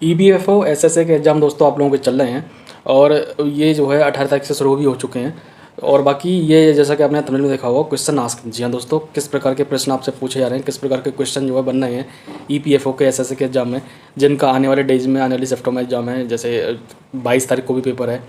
EPFO SSA के exam दोस्तों आप लोगों के चल रहे हैं और ये जो है 18 तारीख से शुरू भी हो चुके हैं। और बाकी ये जैसा कि आपने थंबनेल में देखा होगा क्वेश्चन आस्क। जी हाँ दोस्तों, किस प्रकार के प्रश्न आपसे पूछे जा रहे हैं, किस प्रकार के क्वेश्चन जो है बन रहे हैं ईपीएफओ के एसएसए के एग्ज़ाम में, जिनका आने वाले डेज में, आने वाली शिफ्टों में एग्ज़ाम है। जैसे 22 तारीख को भी पेपर है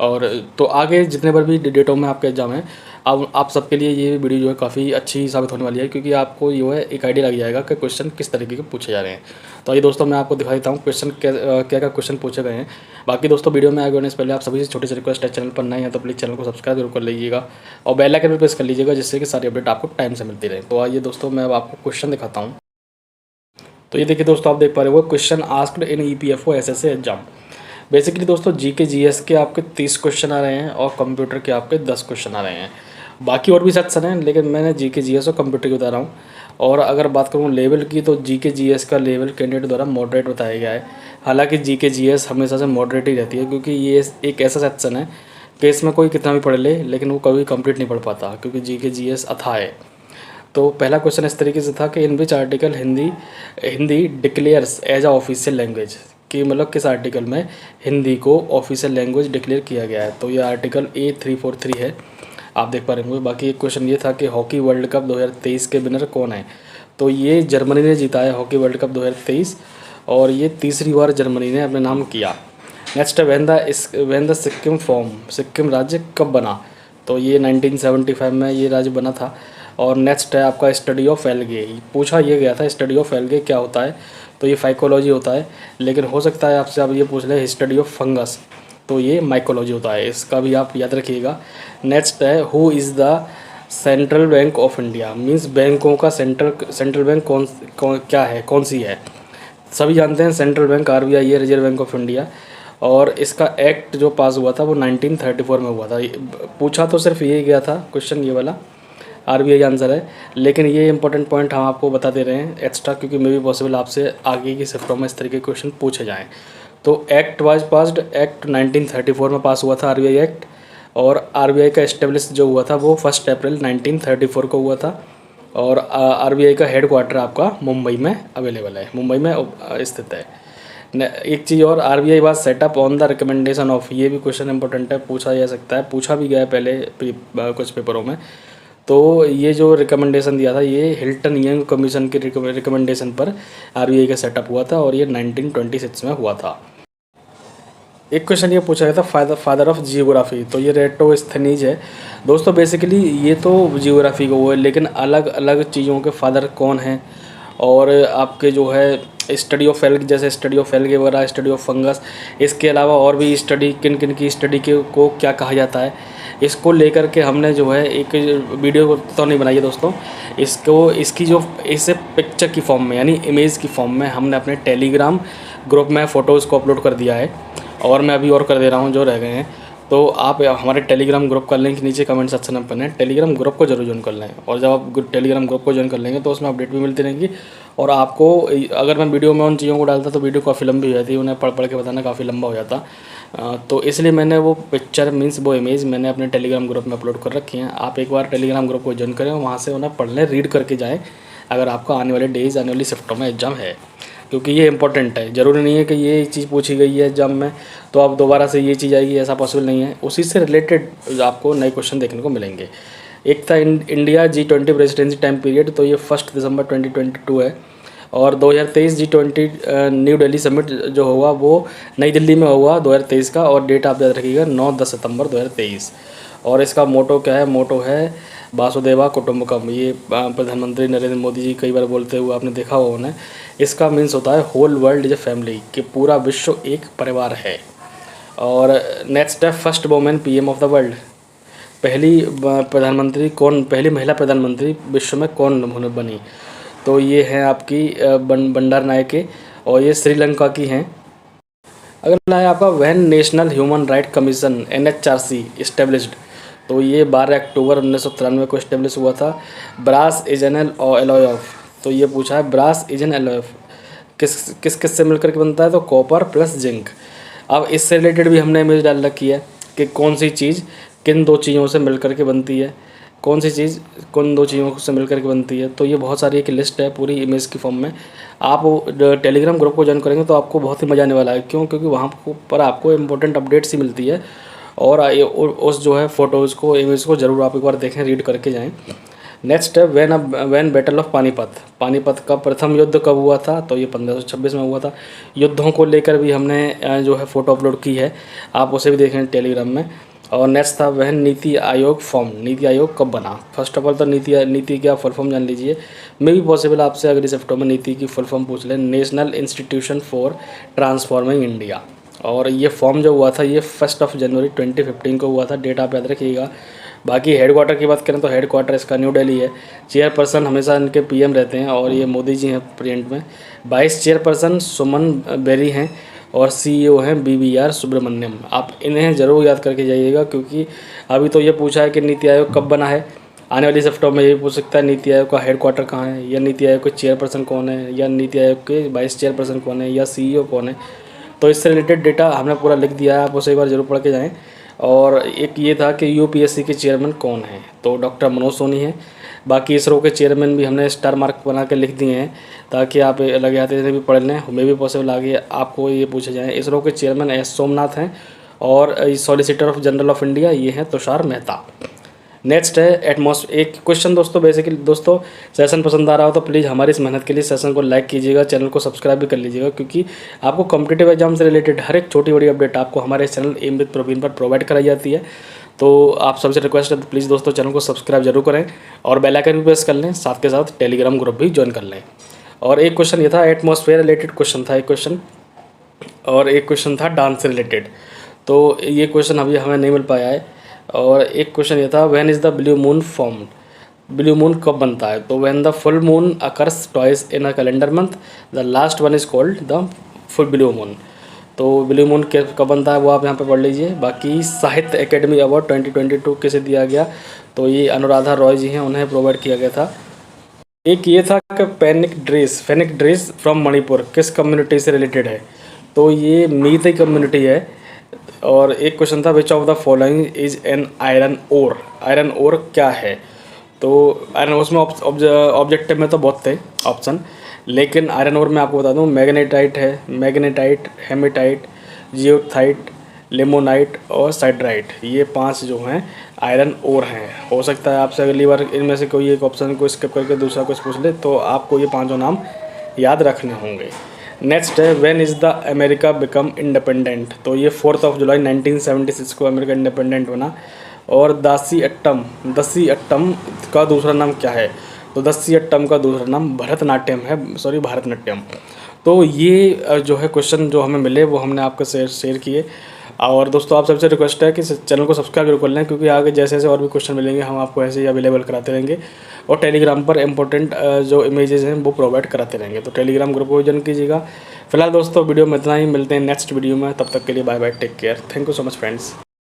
और तो आगे जितने बार भी डेटों में आपके एग्ज़ाम है, अब आप सबके लिए ये वीडियो जो है काफ़ी अच्छी साबित होने वाली है, क्योंकि आपको जो है एक आइडिया लग जाएगा कि क्वेश्चन किस तरीके के पूछे जा रहे हैं। तो आइए दोस्तों, मैं आपको दिखा देता हूँ क्वेश्चन क्या क्या क्वेश्चन पूछे गए हैं। बाकी दोस्तों, वीडियो में आगे बढ़ने से पहले आप सभी से छोटी सी रिक्वेस्ट है, चैनल पर नए हैं तो प्लीज़ चैनल को सब्सक्राइब जरूर कर लीजिएगा और बेल आइकन पर प्रेस कर लीजिएगा, जिससे कि सारी अपडेट आपको टाइम से मिलती रहे। तो आइए दोस्तों, मैं अब आपको क्वेश्चन दिखाता हूँ। तो ये देखिए दोस्तों, आप देख पा रहे हो question asked in EPFO SSA exam. Basically दोस्तों, जीके जीएस के आपके 30 क्वेश्चन आ रहे हैं और कंप्यूटर के आपके 10 क्वेश्चन आ रहे हैं। बाकी और भी सेक्शन हैं, लेकिन मैंने जीके जीएस और कंप्यूटर की बता रहा हूँ। और अगर बात करूँ लेवल की, तो जीके जीएस का लेवल कैंडिडेट द्वारा मॉडरेट बताया गया है। हालांकि जीके जीएस हमेशा से मॉडरेट ही रहती है, क्योंकि ये एक ऐसा सेक्शन है कि इसमें कोई कितना भी पढ़ ले लेकिन वो कभी कंप्लीट नहीं पढ़ पाता, क्योंकि जीके जीएस अथाह है। तो पहला क्वेश्चन इस तरीके से था कि in which article Hindi declares as a official language, कि मतलब किस आर्टिकल में हिंदी को ऑफिशियल लैंग्वेज डिक्लेयर किया गया है। तो ये आर्टिकल A343 है, आप देख पा रहे होंगे। बाकी एक क्वेश्चन ये था कि हॉकी वर्ल्ड कप 2023 के विनर कौन है। तो ये जर्मनी ने जीता है हॉकी वर्ल्ड कप 2023 और ये तीसरी बार जर्मनी ने अपने नाम किया। नेक्स्ट है व्हेन द सिक्किम राज्य कब बना। तो ये 1975 में ये राज्य बना था। और नेक्स्ट है आपका स्टडी ऑफ एल्गे। पूछा ये गया था स्टडी ऑफ एल्गे क्या होता है, तो ये फाइकोलॉजी होता है, लेकिन हो सकता है आपसे आप ये पूछ लें स्टडी ऑफ फंगस, तो ये माइकोलॉजी होता है। इसका भी आप याद रखिएगा। नेक्स्ट है who is the central bank of India, means बैंकों का सेंट्रल बैंक क्या है, कौन सी है। सभी जानते हैं सेंट्रल बैंक आरबीआई है, रिजर्व बैंक ऑफ इंडिया। और इसका एक्ट जो पास हुआ था वो 1934 में हुआ था। पूछा तो सिर्फ ये गया था क्वेश्चन, ये वाला आरबीआई आंसर है, लेकिन ये इंपॉर्टेंट पॉइंट हम आपको बता दे रहे हैं एक्स्ट्रा, क्योंकि मे भी पॉसिबल आपसे आगे की शिफ्टों में इस तरीके के क्वेश्चन पूछे जाएं। तो एक्ट वाज पास्ड, एक्ट 1934 में पास हुआ था आरबीआई एक्ट। और आरबीआई का इस्टेब्लिश जो हुआ था वो 1 अप्रैल 1934 को हुआ था। और आरबीआई का हेड क्वार्टर आपका मुंबई में अवेलेबल है, मुंबई में स्थित है। एक चीज़ और, RBI was setup on the recommendation of, ये भी क्वेश्चन इंपॉर्टेंट है, पूछा जा सकता है, पूछा भी गया है पहले कुछ पेपरों में। तो ये जो रिकमेंडेशन दिया था ये हिल्टन यंग कमीशन के रिकमेंडेशन पर आरबीआई का सेटअप हुआ था और ये 1926 में हुआ था। एक क्वेश्चन ये पूछा गया था फादर ऑफ जियोग्राफी, तो ये रेटोस्थेनीज है दोस्तों। बेसिकली ये तो जियोग्राफी का वो है, लेकिन अलग अलग चीज़ों के फादर कौन हैं। और आपके जो है स्टडी ऑफ एल्ग, जैसे स्टडी ऑफ एल्ग वगैरह, स्टडी ऑफ फंगस, इसके अलावा और भी स्टडी किन किन की स्टडी के को क्या कहा जाता है, इसको लेकर के हमने जो है एक वीडियो तो नहीं बनाई है दोस्तों। इसकी जो इसे पिक्चर की फॉर्म में, यानी इमेज की फॉर्म में हमने अपने टेलीग्राम ग्रुप में फ़ोटोज़ को अपलोड कर दिया है। और मैं अभी और कर दे रहा हूँ जो रह गए हैं। तो आप हमारे टेलीग्राम ग्रुप का लिंक नीचे कमेंट सेक्शन में पढ़ें, टेलीग्राम ग्रुप को जरूर ज्वाइन कर लें। और जब आप टेलीग्राम ग्रुप को ज्वाइन कर लेंगे तो उसमें अपडेट भी मिलती रहेंगी। और आपको अगर मैं वीडियो में उन चीज़ों को डालता तो वीडियो काफ़ी लंबी हो जाती, उन्हें पढ़ पढ़ के बताना काफ़ी लंबा हो जाता। तो इसलिए मैंने वो पिक्चर मीन्स वो इमेज मैंने अपने टेलीग्राम ग्रुप में अपलोड कर रखी हैं। आप एक बार टेलीग्राम ग्रुप को ज्वाइन करें, वहाँ से उन्हें पढ़ लें, रीड करके जाएँ, अगर आपका आने वाले डेज, आने वाली शिफ्टों में एग्जाम है, क्योंकि ये इंपॉर्टेंट है। ज़रूरी नहीं है कि ये चीज़ पूछी गई है एग्जाम में तो आप दोबारा से ये चीज़ आएगी, ऐसा पॉसिबल नहीं है। उसी से रिलेटेड आपको नए क्वेश्चन देखने को मिलेंगे। एक था India G20 presidency time period, तो ये 1 दिसंबर 2022 है। और 2023 G20 न्यू दिल्ली समिट जो होगा वो नई दिल्ली में होगा 2023 का, और डेट आप याद रखिएगा 9-10 सितंबर 2023। और इसका मोटो क्या है, मोटो है वासुदेवा कुटुंबकम। ये प्रधानमंत्री नरेंद्र मोदी जी कई बार बोलते हुए आपने देखा होगा उन्हें। इसका मीन्स होता है whole world is a family, कि पूरा विश्व एक परिवार है। और नेक्स्ट है first women PM of the world, पहली प्रधानमंत्री कौन, पहली महिला प्रधानमंत्री विश्व में कौन बनी। तो ये हैं आपकी बंडार नायके, और ये श्रीलंका की हैं। अगला है आपका when national human right commission NHRC established, तो ये 12 अक्टूबर 1993 को इस्टेब्लिश हुआ था। Brass is an alloy of, तो ये पूछा है brass is an alloy of किस से मिलकर के बनता है, तो कॉपर प्लस जिंक। अब इससे रिलेटेड भी हमने इमेज डाल रखी है कि कौन सी चीज़ किन दो चीज़ों से मिलकर के बनती है। कौन सी चीज़ कौन दो चीज़ों से मिलकर के बनती है। तो ये बहुत सारी एक लिस्ट है पूरी इमेज की फॉर्म में। आप टेलीग्राम ग्रुप को ज्वाइन करेंगे तो आपको बहुत ही मज़ा आने वाला है। क्यों? क्योंकि वहाँ पर आपको इंपॉर्टेंट अपडेट्स ही मिलती है। और उस जो है फ़ोटोज़ को, इमेज को ज़रूर आप एक बार देखें, रीड करके जाएँ। नेक्स्ट है when battle of Panipat. Panipat का प्रथम युद्ध कब हुआ था? तो ये 1526 में हुआ था। युद्धों को लेकर भी हमने जो है फ़ोटो अपलोड की है, आप उसे भी देखें टेलीग्राम में। और नेक्स्ट था वह नीति आयोग फॉर्म। नीति आयोग कब बना? फर्स्ट ऑफ ऑल तो नीति क्या फुल फॉर्म जान लीजिए। मे भी पॉसिबल आपसे अगली हफ्तों में नीति की फुल फॉर्म पूछ लें। National institution for transforming India. और ये फॉर्म जो हुआ था ये 1 जनवरी 2015 को हुआ था। डेट आप याद रखिएगा। बाकी हेडक्वार्टर की बात करें तो हेडक्वार्टर इसका न्यू दिल्ली है। चेयरपर्सन हमेशा इनके पीएम रहते हैं और ये मोदी जी हैं प्रेजेंट में। वाइस चेयरपर्सन सुमन बेरी हैं और सीईओ हैं BVR सुब्रमण्यम। आप इन्हें ज़रूर याद करके जाइएगा, क्योंकि अभी तो ये पूछा है कि नीति आयोग कब बना है। आने वाली हफ्तों में ये पूछ सकता है नीति आयोग का हेडक्वार्टर कहाँ है, या नीति आयोग के चेयरपर्सन कौन है, या नीति आयोग के वाइस चेयरपर्सन कौन है, या CEO कौन है। तो इससे रिलेटेड डेटा हमने पूरा लिख दिया है, आप उसे एक बार जरूर पढ़ के जाएँ। और एक ये था कि UPSC के चेयरमैन कौन है, तो डॉक्टर मनोज सोनी है। बाकी इसरो के चेयरमैन भी हमने स्टार मार्क बना के लिख दिए हैं, ताकि आप लगे हाथ से भी पढ़ लें। हमें भी पॉसिबल आगे आपको ये पूछे जाएँ। इसरो के चेयरमैन S सोमनाथ हैं और solicitor of general of India ये हैं तुषार मेहता। नेक्स्ट है एटमॉस्फेयर। एक क्वेश्चन दोस्तों, बेसिकली दोस्तों सेशन पसंद आ रहा हो तो प्लीज़ हमारी इस मेहनत के लिए सेशन को लाइक कीजिएगा, चैनल को सब्सक्राइब भी कर लीजिएगा, क्योंकि आपको कॉम्पिटिटिव एग्जाम से रिलेटेड हर एक छोटी बड़ी अपडेट आपको हमारे चैनल एम विद प्रवीण पर प्रोवाइड कराई जाती है। तो आप सबसे रिक्वेस्ट है तो प्लीज़ दोस्तों चैनल को सब्सक्राइब जरूर करें और बेल आइकन भी प्रेस कर लें, साथ के साथ टेलीग्राम ग्रुप भी ज्वाइन कर लें। और एक क्वेश्चन ये था एटमॉस्फेयर रिलेटेड क्वेश्चन था एक क्वेश्चन, और एक क्वेश्चन था डांस से रिलेटेड। तो ये क्वेश्चन अभी हमें नहीं मिल पाया है। और एक क्वेश्चन ये था when is the blue moon formed. Blue moon कब बनता है? तो when the full moon occurs twice in a calendar month, the last one is called the full blue moon. तो ब्लू मून कब बनता है वो आप यहाँ पे पढ़ लीजिए। बाकी साहित्य अकेडमी अवार्ड 2022 किसे दिया गया? तो ये अनुराधा रॉय जी हैं, उन्हें प्रोवाइड किया गया था। एक ये था कि फेनिक ड्रेस फ्रॉम मणिपुर किस कम्युनिटी से रिलेटेड है? तो ये मीते कम्युनिटी है। और एक क्वेश्चन था which of the following is an iron ore. Iron ore क्या है? तो आयरन ओर में ऑब्जेक्टिव में तो बहुत थे ऑप्शन, लेकिन आयरन ओर में आपको बता दूं मैग्नेटाइट है, मैग्नेटाइट, हेमेटाइट, जियोथाइट, लिमोनाइट और साइड्राइट। ये 5 जो हैं आयरन ओर हैं। हो सकता है आपसे अगली बार इनमें से कोई एक ऑप्शन को स्किप करके दूसरा कुछ पूछ ले, तो आपको ये 5 नाम याद रखने होंगे। नेक्स्ट है when is the America become independent. तो ये 4 जुलाई 1976 को अमेरिका इंडिपेंडेंट बना। और दासी अट्टम का दूसरा नाम क्या है? तो दासी अट्टम का दूसरा नाम भरतनाट्यम है, भारतनाट्यम। तो ये जो है क्वेश्चन जो हमें मिले वो हमने आपको शेयर किए। और दोस्तों आप सबसे रिक्वेस्ट है कि चैनल को सब्सक्राइब जरूर कर लें, क्योंकि आगे जैसे जैसे और भी क्वेश्चन मिलेंगे हम आपको ऐसे ही अवेलेबल कराते रहेंगे। और टेलीग्राम पर इंपॉर्टेंट जो इमेजेस हैं वो प्रोवाइड कराते रहेंगे, तो टेलीग्राम ग्रुप को ज्वाइन कीजिएगा। फिलहाल दोस्तों वीडियो में इतना ही, मिलते हैं नेक्स्ट वीडियो में, तब तक के लिए bye bye, take care, thank you so much friends.